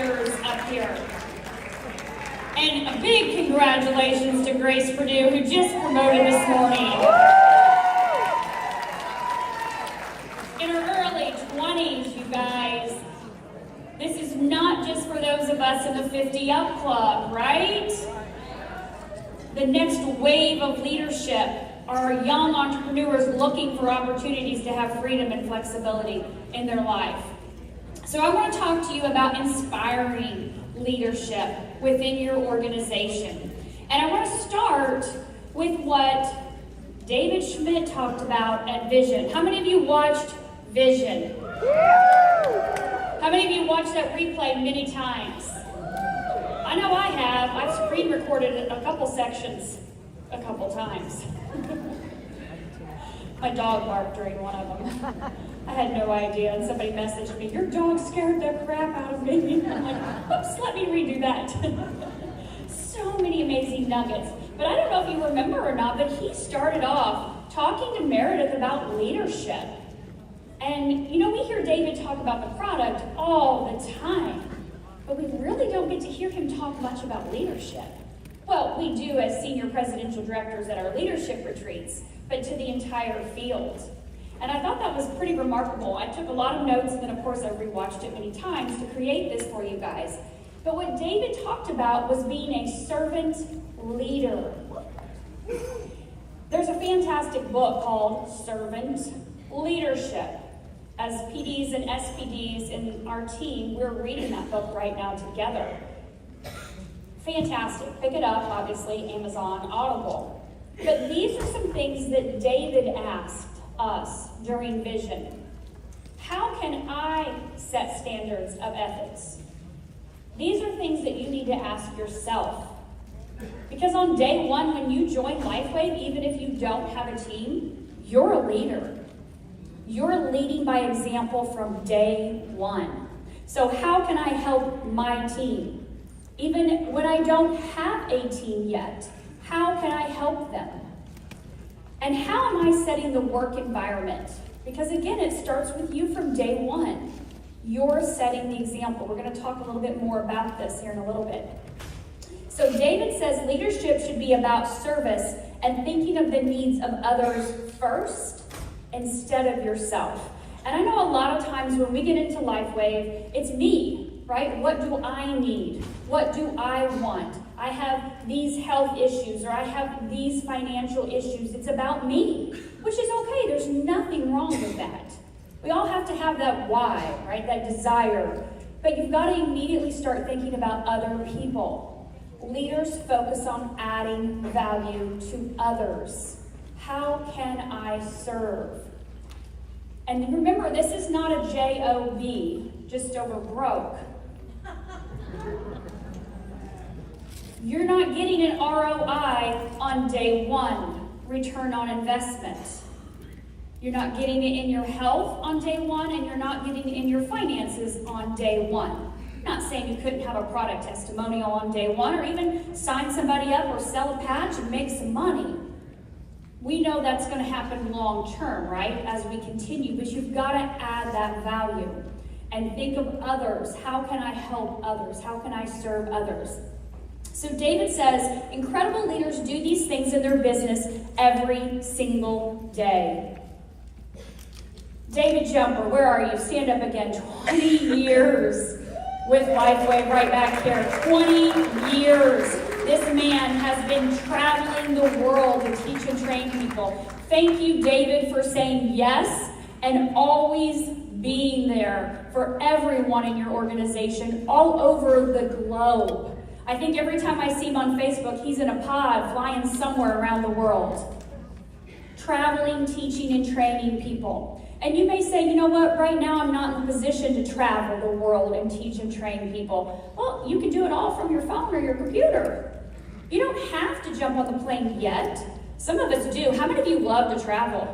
leaders up here. And a big congratulations to Grace Purdue, who just promoted this morning. In her early 20s, you guys. This is not just for those of us in the 50 Up Club, right? The next wave of leadership are young entrepreneurs looking for opportunities to have freedom and flexibility in their life. So I want to talk to you about inspiring leadership within your organization. And I want to start with what David Schmidt talked about at Vision. How many of you watched Vision? How many of you watched that replay many times? I know I have. I've screen recorded a couple sections a couple times. My dog barked during one of them. I had no idea, and somebody messaged me, "Your dog scared the crap out of me." I'm like, oops, let me redo that. So many amazing nuggets. But I don't know if you remember or not, but he started off talking to Meredith about leadership. And you know, we hear David talk about the product all the time, but we really don't get to hear him talk much about leadership. Well, we do as senior presidential directors at our leadership retreats, but to the entire field. And I thought that was pretty remarkable. I took a lot of notes, and then of course I rewatched it many times to create this for you guys. But what David talked about was being a servant leader. There's a fantastic book called Servant Leadership. As PDs and SPDs in our team, we're reading that book right now together. Fantastic. Pick it up, obviously, Amazon, Audible. But these are some things that David asked us during Vision. How can I set standards of ethics? These are things that you need to ask yourself. Because on day one, when you join LifeWave, even if you don't have a team, you're a leader. You're leading by example from day one. So how can I help my team? Even when I don't have a team yet, how can I help them? And how am I setting the work environment? Because again, it starts with you from day one. You're setting the example. We're going to talk a little bit more about this here in a little bit. So David says leadership should be about service and thinking of the needs of others first instead of yourself. And I know a lot of times when we get into LifeWave, it's me, right? What do I need? What do I want? I have these health issues, or I have these financial issues. It's about me, which is okay. There's nothing wrong with that. We all have to have that why, right? That desire. But you've got to immediately start thinking about other people. Leaders focus on adding value to others. How can I serve? And remember, this is not a J-O-B, just over broke. You're not getting an ROI on day one, return on investment. You're not getting it in your health on day one, and you're not getting it in your finances on day one. I'm not saying you couldn't have a product testimonial on day one, or even sign somebody up or sell a patch and make some money. We know that's going to happen long term, right, as we continue, but you've got to add that value and think of others. How can I help others? How can I serve others? So David says, incredible leaders do these things in their business every single day. David Jumper, where are you? Stand up again. 20 years with LifeWave right back here. 20 years. This man has been traveling the world to teach and train people. Thank you, David, for saying yes and always being there for everyone in your organization all over the globe. I think every time I see him on Facebook, he's in a pod flying somewhere around the world, traveling, teaching, and training people. And you may say, you know what, right now I'm not in a position to travel the world and teach and train people. Well, you can do it all from your phone or your computer. You don't have to jump on the plane yet. Some of us do. How many of you love to travel?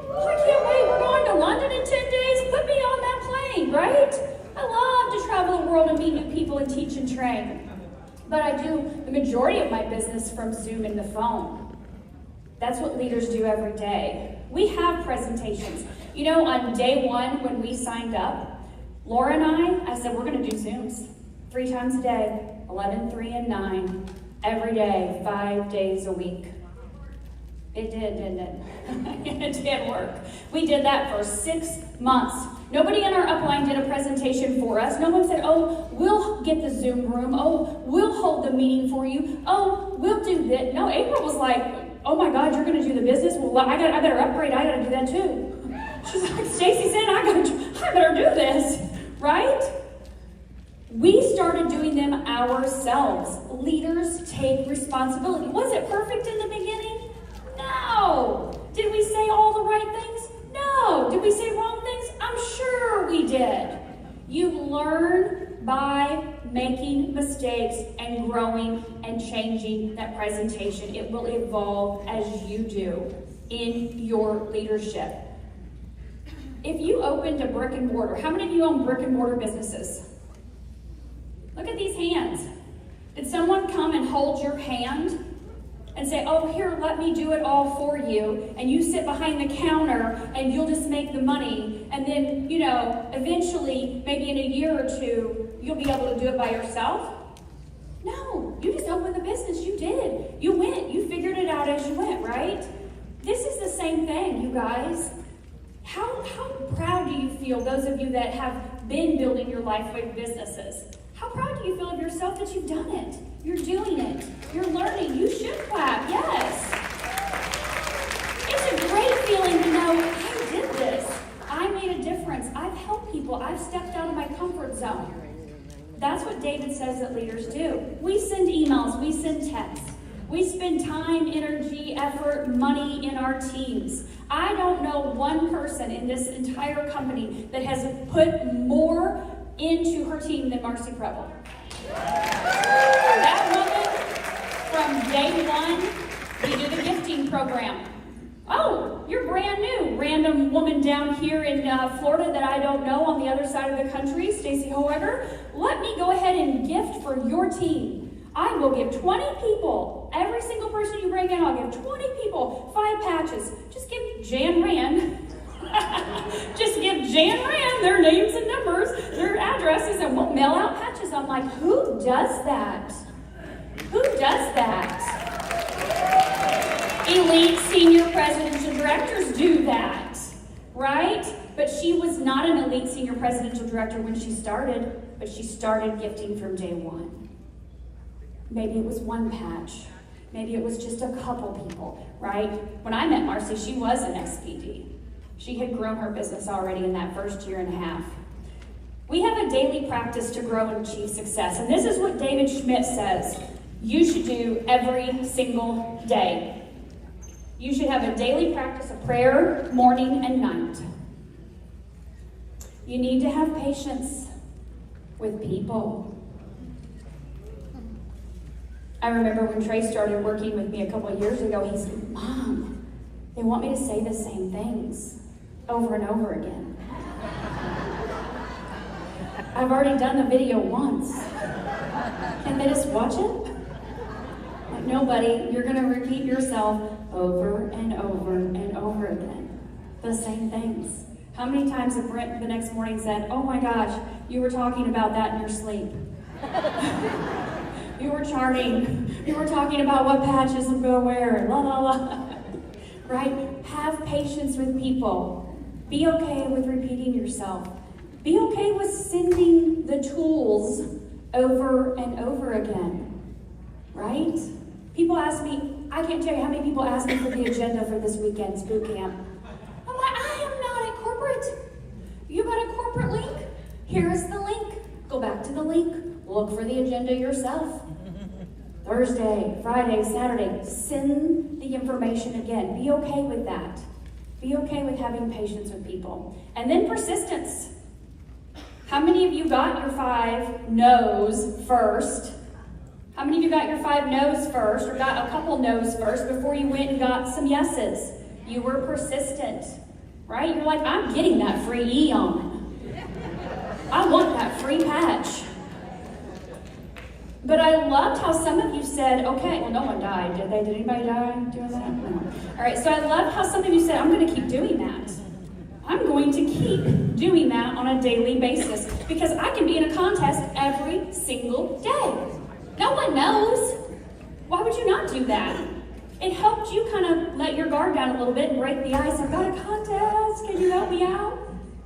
Oh, I can't wait, we're going to London in 10 days. Put me on that plane, right? I love to travel the world and meet new people and teach and train. But I do the majority of my business from Zoom and the phone. That's what leaders do every day. We have presentations. You know, on day one when we signed up, Laura and I said, we're going to do Zooms. 3 times a day, 11, 3, and 9, every day, 5 days a week. It did, didn't it? It did work. We did that for 6 months. Nobody in our upline did a presentation for us. No one said, oh, we'll get the Zoom room. Oh, we'll hold the meeting for you. Oh, we'll do that. No, April was like, oh my God, you're going to do the business? Well, I better upgrade. I got to do that too. She's like, Staci said, I better do this, right? We started doing them ourselves. Leaders take responsibility. Was it perfect in the beginning? No. Did we say all the right things? No. Did we say wrong things? I'm sure we did. You learn by making mistakes and growing and changing that presentation. It will evolve as you do in your leadership. If you opened a brick and mortar, how many of you own brick and mortar businesses? Look at these hands. Did someone come and hold your hand and say, oh, here, let me do it all for you, and you sit behind the counter and you'll just make the money, and then, eventually, maybe in a year or two, you'll be able to do it by yourself? No, you just opened the business. You did. You went. You figured it out as you went, right? This is the same thing, you guys. How proud do you feel, those of you that have been building your life with businesses? How proud do you feel of yourself that you've done it? You're doing it. You're learning. You should clap. Yes. It's a great feeling to know, I did this. I made a difference. I've helped people. I've stepped out of my comfort zone. That's what David says that leaders do. We send emails. We send texts. We spend time, energy, effort, money in our teams. I don't know one person in this entire company that has put more into her team than Marcy Preble. That woman, from day one, we do the gifting program. Oh, you're brand new. Random woman down here in Florida that I don't know on the other side of the country, Staci However, let me go ahead and gift for your team. I will give 20 people, every single person you bring in, I'll give 20 people 5 patches. Just give Jan Rand, just give Jan Rand their names and numbers, their addresses, and we'll mail out patches. I'm like, who does that? Who does that? Elite senior presidential directors do that, right? But she was not an elite senior presidential director when she started, but she started gifting from day one. Maybe it was 1 patch. Maybe it was just a couple people, right? When I met Marcy, she was an XPD. She had grown her business already in that first year and a half. We have a daily practice to grow and achieve success, and this is what David Schmidt says you should do every single day. You should have a daily practice of prayer, morning and night. You need to have patience with people. I remember when Trey started working with me a couple of years ago, he said, Mom, they want me to say the same things over and over again. I've already done the video once. Can they just watch it? Like, no, buddy, you're going to repeat yourself over and over and over again. The same things. How many times have Brent the next morning said, oh my gosh, you were talking about that in your sleep. You were charting. You were talking about what patches to go where, la la la. Right? Have patience with people. Be okay with repeating yourself. Be okay with sending the tools over and over again. Right? People ask me, I can't tell you how many people ask me for the agenda for this weekend's boot camp. I'm like, I am not at corporate. You got a corporate link? Here is the link. Go back to the link. Look for the agenda yourself. Thursday, Friday, Saturday, send the information again. Be okay with that. Be okay with having patience with people. And then persistence. How many of you got your 5 no's first? How many of you got your 5 no's first, or got a couple no's first before you went and got some yeses? You were persistent, right? You're like, I'm getting that free Eon. I want that free patch. But I loved how some of you said, okay, well, no one died, did they? Did anybody die doing that? No. All right, so I loved how some of you said, I'm going to keep doing that. I'm going to keep doing that on a daily basis because I can be in a contest every single day. No one knows. Why would you not do that? It helped you kind of let your guard down a little bit and break the ice. I've got a contest. Can you help me out?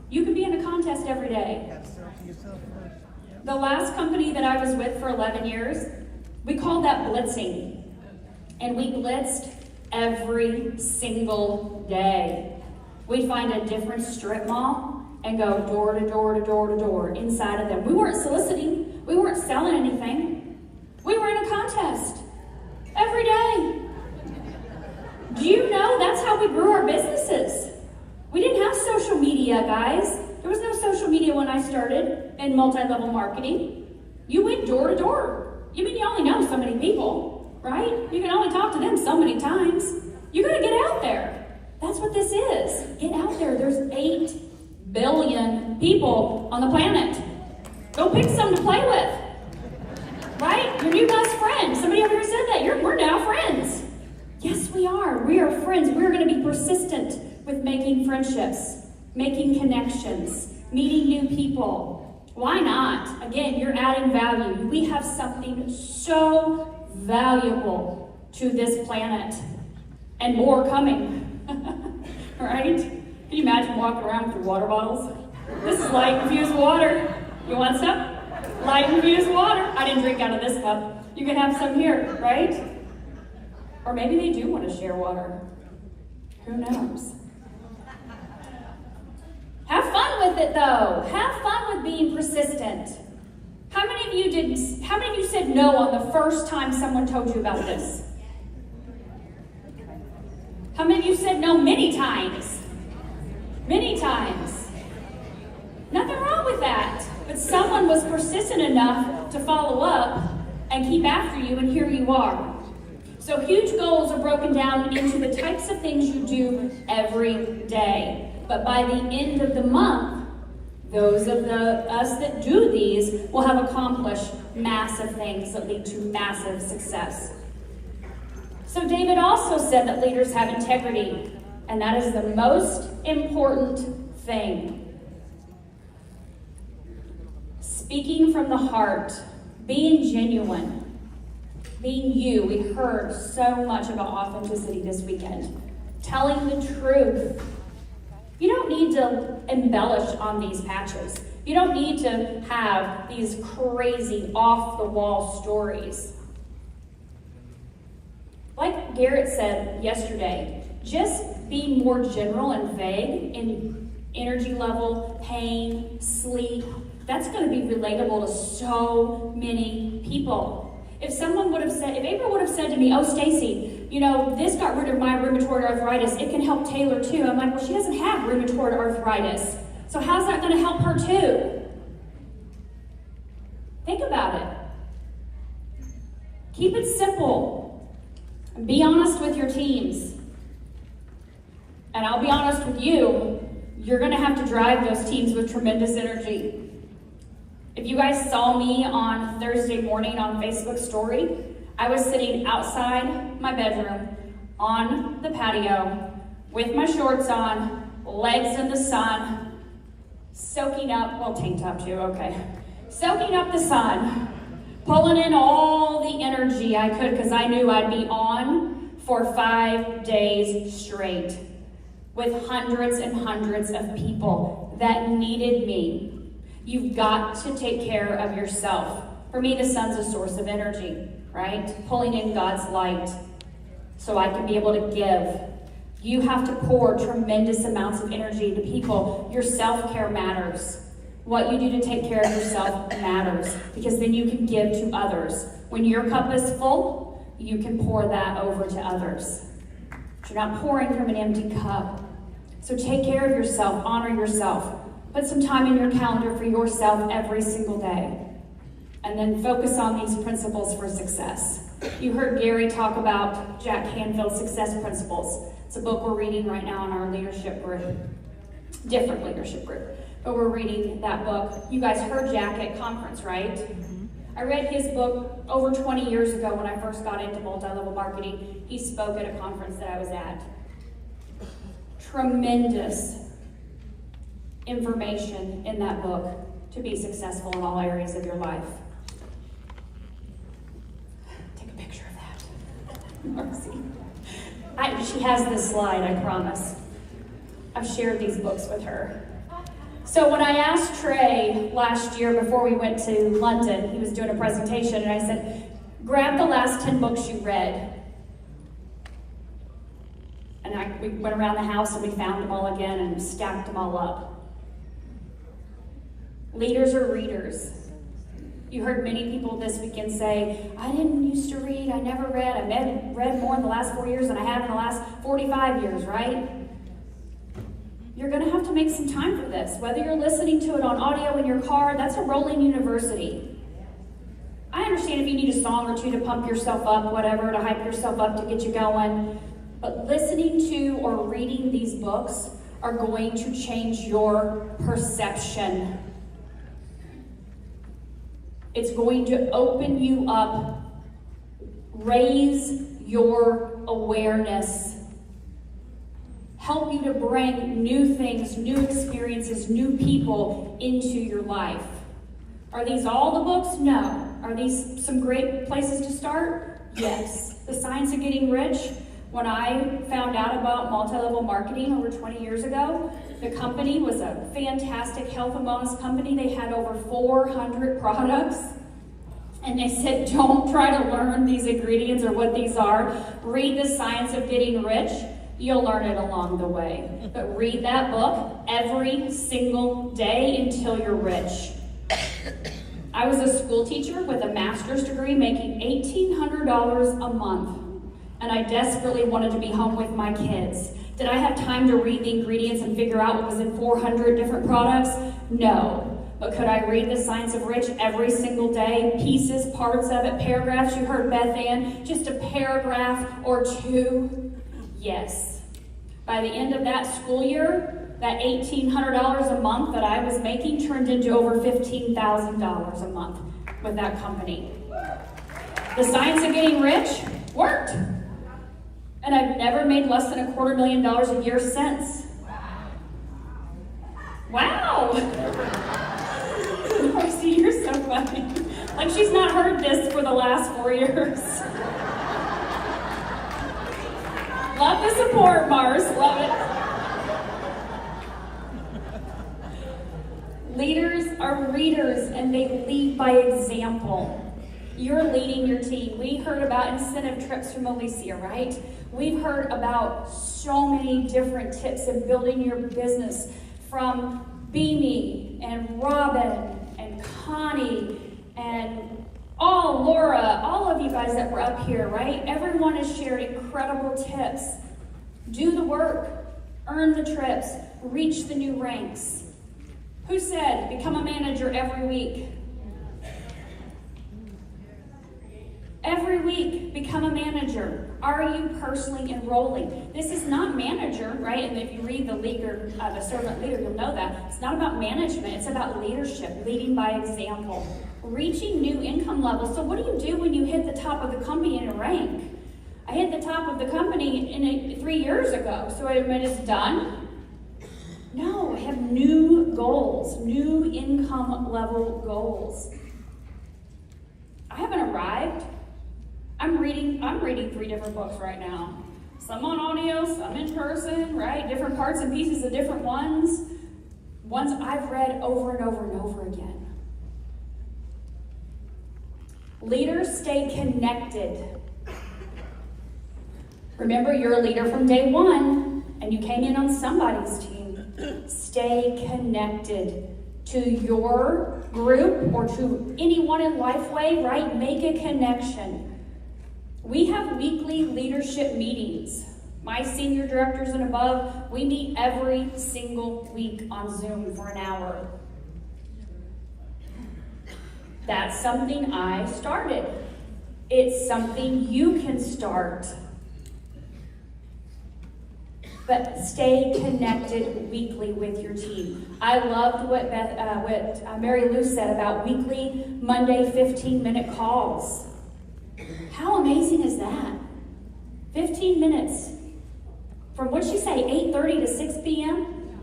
You can be in a contest every day. The last company that I was with for 11 years, we called that blitzing. And we blitzed every single day. We'd find a different strip mall and go door to door to door to door inside of them. We weren't soliciting. We weren't selling anything. We were in a contest every day. Do you know that's how we grew our businesses? We didn't have social media, guys. There was no social media when I started in multi-level marketing. You went door to door. You mean you only know so many people, right? You can only talk to them so many times. You gotta get out there. That's what this is. Get out there. There's 8 billion people on the planet. Go pick some to play with. Right? Your new best friend. Somebody over here said that. We're now friends. Yes, we are. We are friends. We're going to be persistent with making friendships, making connections, meeting new people. Why not? Again, you're adding value. We have something so valuable to this planet and more coming. Right? Can you imagine walking around with your water bottles? This is light infused water. You want some? Light infused water. I didn't drink out of this cup. You can have some here, right? Or maybe they do want to share water. Who knows? Have fun with it though. Have fun with being persistent. How many of you said no on the first time someone told you about this? How many of you said no many times? Many times. Nothing wrong with that. But someone was persistent enough to follow up and keep after you, and here you are. So huge goals are broken down into the types of things you do every day. But by the end of the month, those of us that do these will have accomplished massive things that lead to massive success. So David also said that leaders have integrity, and that is the most important thing. Speaking from the heart, being genuine, being you. We heard so much about authenticity this weekend. Telling the truth. You don't need to embellish on these patches. You don't need to have these crazy off-the-wall stories. Like Garrett said yesterday, just be more general and vague in energy level, pain, sleep. That's going to be relatable to so many people. If April would have said to me, oh, Staci, this got rid of my rheumatoid arthritis. It can help Taylor too. I'm like, well, she doesn't have rheumatoid arthritis. So how's that going to help her too? Think about it. Keep it simple. And be honest with your teams. And I'll be honest with you, you're going to have to drive those teams with tremendous energy. If you guys saw me on Thursday morning on Facebook story, I was sitting outside my bedroom on the patio with my shorts on, legs in the sun, soaking up, tank top too, okay. Soaking up the sun, pulling in all the energy I could because I knew I'd be on for 5 days straight with hundreds and hundreds of people that needed me. You've got to take care of yourself. For me, the sun's a source of energy, right? Pulling in God's light so I can be able to give. You have to pour tremendous amounts of energy to people. Your self-care matters. What you do to take care of yourself matters because then you can give to others. When your cup is full, you can pour that over to others. But you're not pouring from an empty cup. So take care of yourself, honor yourself. Put some time in your calendar for yourself every single day. And then focus on these principles for success. You heard Gary talk about Jack Canfield's success principles. It's a book we're reading right now in our leadership group. Different leadership group. But we're reading that book. You guys heard Jack at conference, right? Mm-hmm. I read his book over 20 years ago when I first got into multi-level marketing. He spoke at a conference that I was at. Tremendous information in that book to be successful in all areas of your life. Take a picture of that. Marcy. She has this slide, I promise. I've shared these books with her. So when I asked Trey last year before we went to London, he was doing a presentation, and I said, grab the last 10 books you read. And we went around the house and we found them all again and stacked them all up. Leaders are readers. You heard many people this weekend say, I didn't used to read, I never read, I read more in the last 4 years than I have in the last 45 years, right? You're going to have to make some time for this. Whether you're listening to it on audio in your car, that's a rolling university. I understand if you need a song or two to pump yourself up, whatever, to hype yourself up, to get you going. But listening to or reading these books are going to change your perception. It's going to open you up, raise your awareness, help you to bring new things, new experiences, new people into your life. Are these all the books? No. Are these some great places to start? Yes. The Science of Getting Rich. When I found out about multi-level marketing over 20 years ago, the company was a fantastic health and wellness company. They had over 400 products. And they said, don't try to learn these ingredients or what these are. Read The Science of Getting Rich. You'll learn it along the way. But read that book every single day until you're rich. I was a school teacher with a master's degree making $1,800 a month. And I desperately wanted to be home with my kids. Did I have time to read the ingredients and figure out what was in 400 different products? No. But could I read The Science of Rich every single day? Pieces, parts of it, paragraphs. You heard Beth Ann, just a paragraph or two. Yes. By the end of that school year, that $1,800 a month that I was making turned into over $15,000 a month with that company. The Science of Getting Rich worked. And I've never made less than $250,000 a year since. Wow! Marcy, you're so funny. Like she's not heard this for the last 4 years. Love the support, Mars. Love it. Leaders are readers, and they lead by example. You're leading your team. We heard about incentive trips from Alicia, right? We've heard about so many different tips in building your business from Beanie and Robin and Connie and Laura, all of you guys that were up here, right? Everyone has shared incredible tips. Do the work, earn the trips, reach the new ranks. Who said become a manager every week? Every week, become a manager. Are you personally enrolling? This is not manager, right? And if you read the leader, the servant leader, you'll know that. It's not about management. It's about leadership, leading by example, reaching new income levels. So what do you do when you hit the top of the company in a rank? I hit the top of the company 3 years ago. So I mean, it's done? No, I have new goals, new income level goals. I haven't arrived. I'm reading 3 different books right now. Some on audio, some in person, right? Different parts and pieces of different ones. Ones I've read over and over and over again. Leaders stay connected. Remember, you're a leader from day one, and you came in on somebody's team. Stay connected to your group or to anyone in Lifeway, right? Make a connection. We have weekly leadership meetings. My senior directors and above, we meet every single week on Zoom for an hour. That's something I started. It's something you can start. But stay connected weekly with your team. I loved what Mary Lou said about weekly Monday 15-minute calls. How amazing is that? 15 minutes. From what'd she say, 8:30 to 6 p.m.?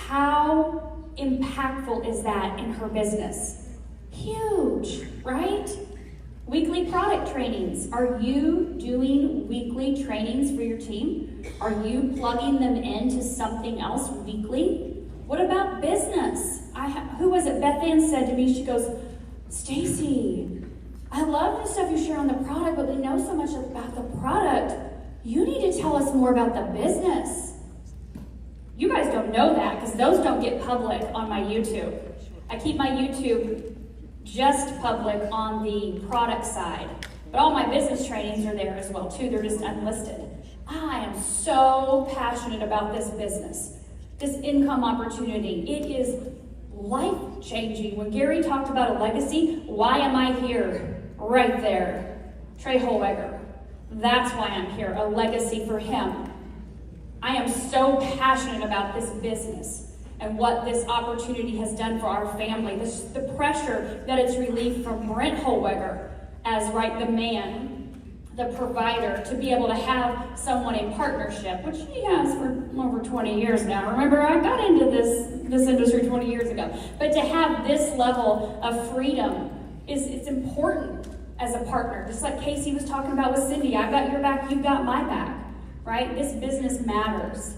How impactful is that in her business? Huge, right? Weekly product trainings. Are you doing weekly trainings for your team? Are you plugging them into something else weekly? What about business? Who was it? Beth Ann said to me, she goes, Staci, I love the stuff you share on the product, but we know so much about the product. You need to tell us more about the business. You guys don't know that because those don't get public on my YouTube. I keep my YouTube just public on the product side, but all my business trainings are there as well too. They're just unlisted. I am so passionate about this business, this income opportunity. It is life-changing. When Gary talked about a legacy, why am I here? Right there. Trey Holweger. That's why I'm here, a legacy for him. I am so passionate about this business and what this opportunity has done for our family. The pressure that it's relieved from Brent Holweger as the man, the provider, to be able to have someone in partnership, which he has for over 20 years now. Remember, I got into this industry 20 years ago. But to have this level of freedom it's important as a partner. Just like Casey was talking about with Cindy, I've got your back, you've got my back, right? This business matters.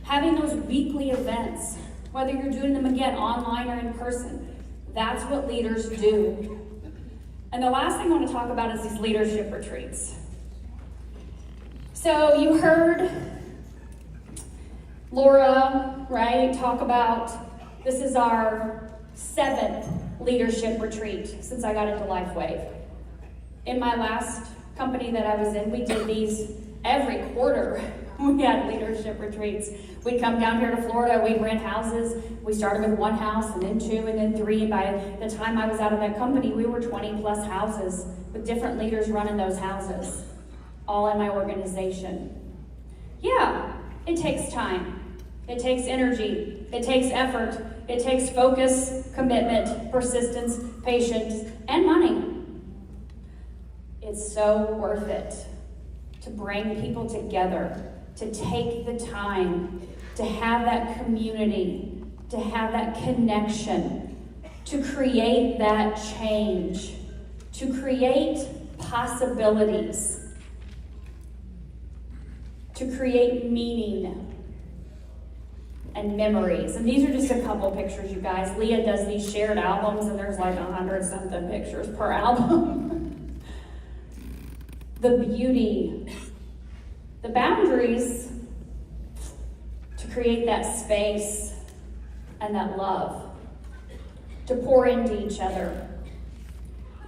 Having those weekly events, whether you're doing them again online or in person, that's what leaders do. And the last thing I want to talk about is these leadership retreats. So you heard Laura, right, talk about this is our 7th leadership retreat since I got into LifeWave. In my last company that I was in, we did these every quarter. We had leadership retreats. We'd come down here to Florida, we'd rent houses. We started with 1 house and then 2 and then 3. By the time I was out of that company, we were 20 plus houses with different leaders running those houses, all in my organization. Yeah, it takes time. It takes energy. It takes effort. It takes focus, commitment, persistence, patience, and money. It's so worth it to bring people together, to take the time, to have that community, to have that connection, to create that change, to create possibilities, to create meaning and memories. And these are just a couple pictures, you guys. Leah does these shared albums, and there's like 100-something pictures per album. The beauty, the boundaries to create that space and that love, to pour into each other.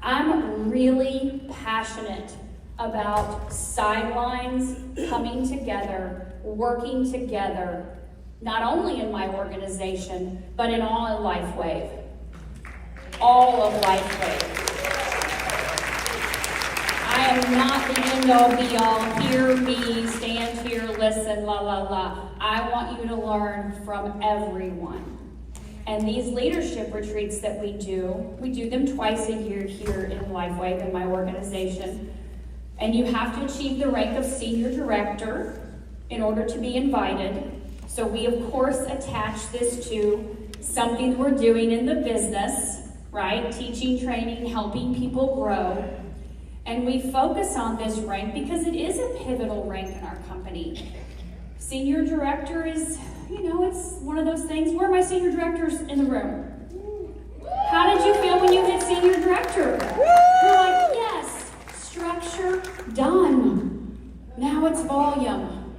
I'm really passionate about sidelines coming together, working together, not only in my organization, but in all of LifeWave. All of LifeWave. I am not the end-all be-all, hear me, stand here, listen, la la la. I want you to learn from everyone. And these leadership retreats that we do them twice a year here in LifeWave in my organization. And you have to achieve the rank of senior director in order to be invited. So we, of course, attach this to something we're doing in the business, right? Teaching, training, helping people grow. And we focus on this rank because it is a pivotal rank in our company. Senior director is, it's one of those things. Where are my senior directors in the room? How did you feel when you hit senior director? You're like, yes, structure done. Now it's volume.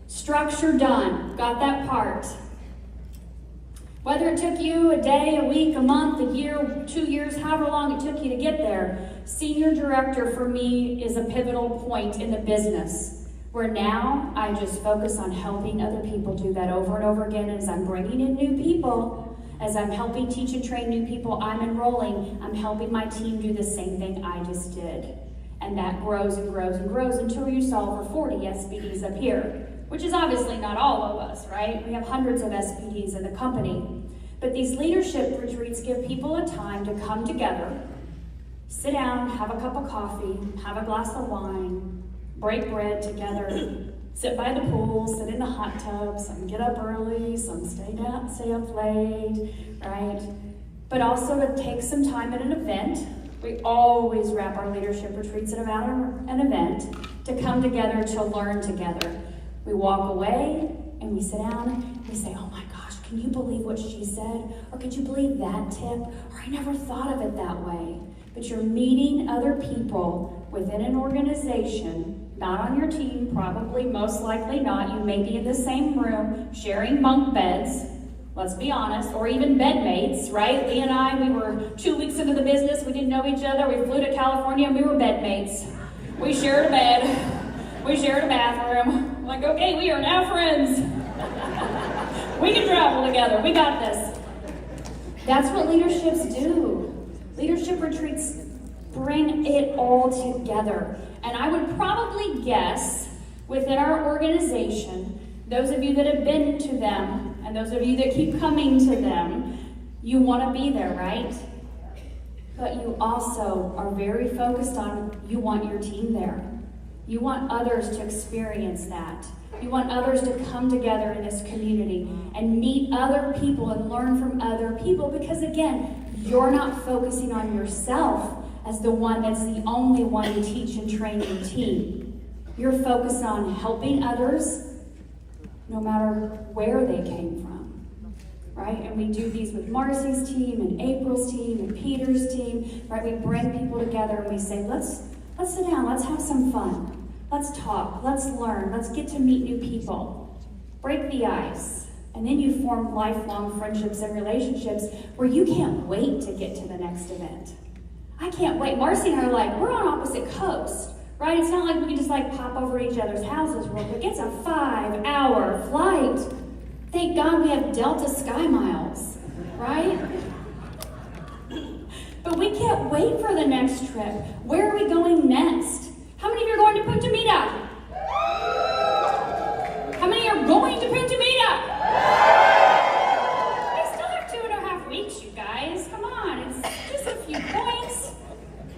Structure done. Got that part. Whether it took you a day, a week, a month, a year, 2 years, however long it took you to get there, senior director for me is a pivotal point in the business where now I just focus on helping other people do that over and over again. As I'm bringing in new people, as I'm helping teach and train new people, I'm enrolling, I'm helping my team do the same thing I just did. And that grows and grows and grows until you saw over 40 SBDs up here. Which is obviously not all of us, right? We have hundreds of SPDs in the company. But these leadership retreats give people a time to come together, sit down, have a cup of coffee, have a glass of wine, break bread together, sit by the pool, sit in the hot tub, some get up early, some stay up late, right? But also to take some time at an event. We always wrap our leadership retreats around an event to come together to learn together. We walk away and we sit down and we say, oh my gosh, can you believe what she said? Or could you believe that tip? Or I never thought of it that way. But you're meeting other people within an organization, not on your team, probably, most likely not. You may be in the same room, sharing bunk beds, let's be honest, or even bedmates, right? Lee and I, we were 2 weeks into the business, we didn't know each other, we flew to California, and we were bedmates. We shared a bed, we shared a bathroom. Like, okay, we are now friends. We can travel together, we got this. That's what leaderships do. Leadership retreats bring it all together. And I would probably guess within our organization, those of you that have been to them and those of you that keep coming to them, you want to be there, right? But you also are very focused on you want your team there. You want others to experience that. You want others to come together in this community and meet other people and learn from other people because, again, you're not focusing on yourself as the one that's the only one to teach and train your team. You're focused on helping others no matter where they came from, right? And we do these with Marcy's team and April's team and Peter's team, right? We bring people together and we say, let's sit down, let's have some fun. Let's talk, let's learn, let's get to meet new people. Break the ice. And then you form lifelong friendships and relationships where you can't wait to get to the next event. I can't wait. Marcy and I are like, we're on opposite coasts, right? It's not like we can just like pop over to each other's houses real quick. It's a 5-hour flight. Thank God we have Delta Sky Miles, right? But we can't wait for the next trip. Where are we going next? How many of you are going to Punta Mita? How many are going to Punta Mita? We still have 2.5 weeks, you guys. Come on, it's just a few points.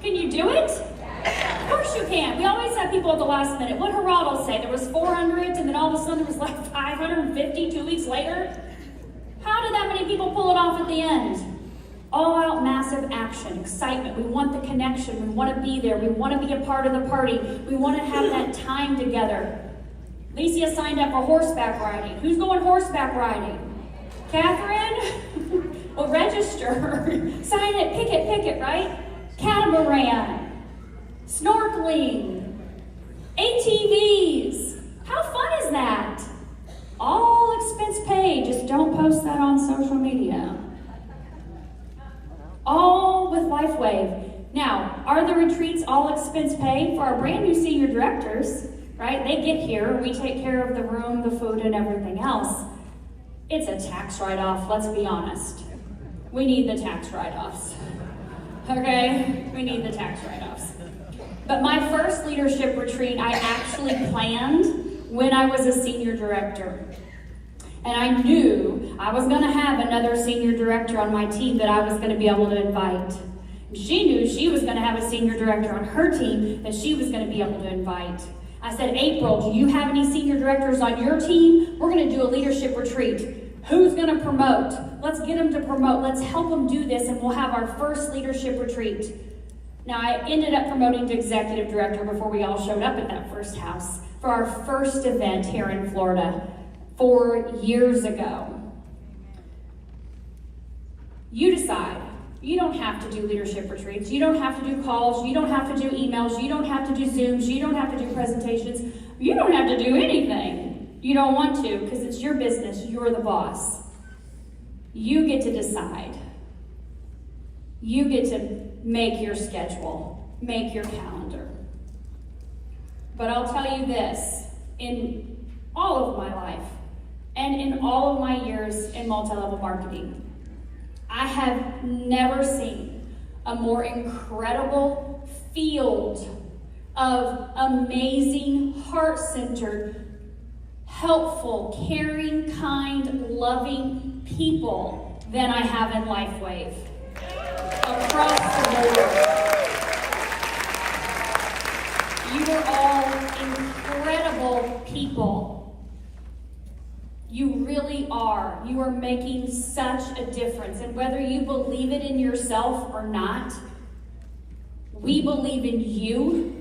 Can you do it? Of course you can. We always have people at the last minute. What Geraldo say? There was 400, and then all of a sudden there was like 550 2 weeks later. How did that many people pull it off at the end? All out massive action, excitement. We want the connection. We want to be there. We want to be a part of the party. We want to have that time together. Licia signed up for horseback riding. Who's going horseback riding? Catherine? Well, register. Sign it, pick it, right? Catamaran. Snorkeling. ATVs. How fun is that? All expense paid. Just don't post that on social media. All with LifeWave. Now, are the retreats all expense paid for our brand new senior directors? Right? They get here, we take care of the room, the food, and everything else. It's a tax write-off, let's be honest. We need the tax write-offs. Okay? We need the tax write-offs. But my first leadership retreat, I actually planned when I was a senior director. And I knew I was going to have another senior director on my team that I was going to be able to invite. She knew she was going to have a senior director on her team that she was going to be able to invite. I said, April, do you have any senior directors on your team? We're going to do a leadership retreat. Who's going to promote? Let's get them to promote. Let's help them do this, and we'll have our first leadership retreat. Now, I ended up promoting to executive director before we all showed up at that first house for our first event here in Florida 4 years ago. You decide. You don't have to do leadership retreats. You don't have to do calls. You don't have to do emails. You don't have to do Zooms. You don't have to do presentations. You don't have to do anything. You don't want to because it's your business. You're the boss. You get to decide. You get to make your schedule, make your calendar. But I'll tell you this, in all of my life and in all of my years in multi-level marketing, I have never seen a more incredible field of amazing, heart-centered, helpful, caring, kind, loving people than I have in LifeWave. Across the board. You are all incredible people. people. You really are. You are making such a difference. And whether you believe it in yourself or not, we believe in you,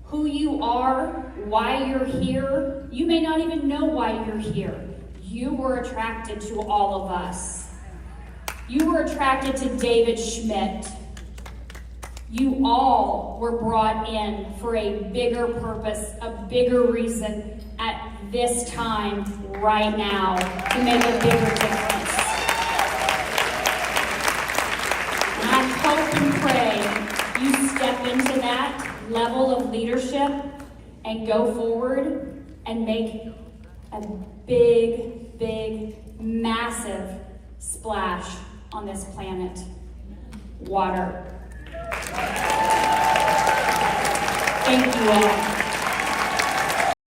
who you are, why you're here. You may not even know why you're here. You were attracted to all of us. You were attracted to David Schmidt. You all were brought in for a bigger purpose, a bigger reason at this time, right now, to make a bigger difference. And I hope and pray you step into that level of leadership and go forward and make a big, big, massive splash on this planet. Water. Thank you all.